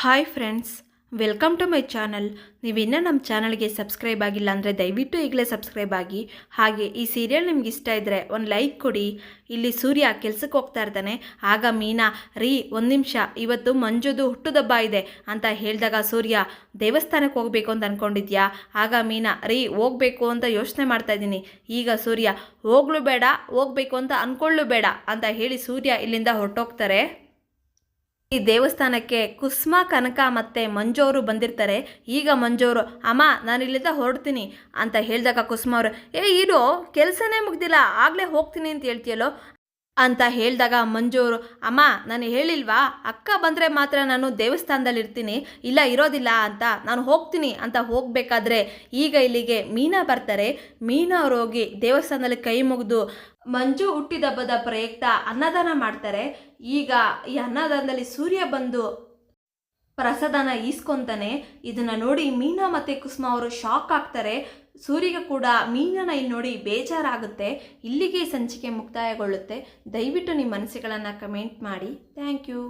Hi friends, welcome to my channel. ನೀವಿನ್ನೂ ನಮ್ಮ ಚಾನಲ್ಗೆ ಸಬ್ಸ್ಕ್ರೈಬ್ ಆಗಿಲ್ಲ ಅಂದರೆ ದಯವಿಟ್ಟು ಈಗಲೇ ಸಬ್ಸ್ಕ್ರೈಬ್ ಆಗಿ. ಹಾಗೆ ಈ ಸೀರಿಯಲ್ ನಿಮ್ಗೆ ಇಷ್ಟ ಇದ್ದರೆ ಒಂದು ಲೈಕ್ ಕೊಡಿ. ಇಲ್ಲಿ ಸೂರ್ಯ ಕೆಲಸಕ್ಕೆ ಹೋಗ್ತಾ ಇರ್ತಾನೆ. ಆಗ ಮೀನಾ, ರೀ ಒಂದು ನಿಮಿಷ, ಇವತ್ತು ಮಂಜುದು ಹುಟ್ಟುದಬ್ಬ ಇದೆ ಅಂತ ಹೇಳಿದಾಗ ಸೂರ್ಯ, ದೇವಸ್ಥಾನಕ್ಕೆ ಹೋಗಬೇಕು ಅಂತ ಅಂದ್ಕೊಂಡಿದ್ಯಾ? ಆಗ ಮೀನಾ, ರೀ ಹೋಗಬೇಕು ಅಂತ ಯೋಚನೆ ಮಾಡ್ತಾ ಇದ್ದೀನಿ. ಈಗ ಸೂರ್ಯ, ಹೋಗ್ಲು ಬೇಡ, ಹೋಗಬೇಕು ಅಂತ ಅಂದ್ಕೊಳ್ಳು ಬೇಡ ಅಂತ ಹೇಳಿ ಸೂರ್ಯ ಇಲ್ಲಿಂದ ಹೊರಟೋಗ್ತಾರೆ. ಈ ದೇವಸ್ಥಾನಕ್ಕೆ ಕುಸುಮ, ಕನಕ ಮತ್ತು ಮಂಜು ಅವರು ಬಂದಿರ್ತಾರೆ. ಈಗ ಮಂಜು ಅವರು, ಅಮ್ಮ ನಾನು ಇಲ್ಲಿಂದ ಹೊರಡ್ತೀನಿ ಅಂತ ಹೇಳಿದಾಗ ಕುಸುಮ ಅವರು, ಇರೋ ಕೆಲಸನೇ ಮುಗ್ದಿಲ್ಲ, ಆಗಲೇ ಹೋಗ್ತೀನಿ ಅಂತ ಹೇಳ್ತೀಯಲ್ಲೋ ಅಂತ ಹೇಳಿದಾಗ ಮಂಜು ಅವರು, ಅಮ್ಮ ನಾನು ಹೇಳಿಲ್ವಾ, ಅಕ್ಕ ಬಂದರೆ ಮಾತ್ರ ನಾನು ದೇವಸ್ಥಾನದಲ್ಲಿ ಇರ್ತೀನಿ, ಇಲ್ಲ ಇರೋದಿಲ್ಲ ಅಂತ, ನಾನು ಹೋಗ್ತೀನಿ ಅಂತ ಹೋಗಬೇಕಾದ್ರೆ ಈಗ ಇಲ್ಲಿಗೆ ಮೀನಾ ಬರ್ತಾರೆ. ಮೀನಾ ಅವರು ಹೋಗಿ ದೇವಸ್ಥಾನದಲ್ಲಿ ಕೈ ಮುಗಿದು ಮಂಜು ಹುಟ್ಟಿದಬ್ಬದ ಪ್ರಯುಕ್ತ ಅನ್ನದಾನ ಮಾಡ್ತಾರೆ. ಈಗ ಈ ಅನ್ನದಾನದಲ್ಲಿ ಸೂರ್ಯ ಬಂದು ಪ್ರಸಾದನ ಈಸ್ಕೊಂತಾನೆ. ಇದನ್ನು ನೋಡಿ ಮೀನಾ ಮತ್ತು ಕುಸುಮ ಅವರು ಶಾಕ್ ಆಗ್ತಾರೆ. ಸೂರ್ಯಗೆ ಕೂಡ ಮೀನನ ಇಲ್ಲಿ ನೋಡಿ ಬೇಜಾರಾಗುತ್ತೆ. ಇಲ್ಲಿಗೆ ಸಂಚಿಕೆ ಮುಕ್ತಾಯಗೊಳ್ಳುತ್ತೆ. ದಯವಿಟ್ಟು ನಿಮ್ಮ ಅನಿಸಿಕೆಗಳನ್ನು ಕಮೆಂಟ್ ಮಾಡಿ. Thank you.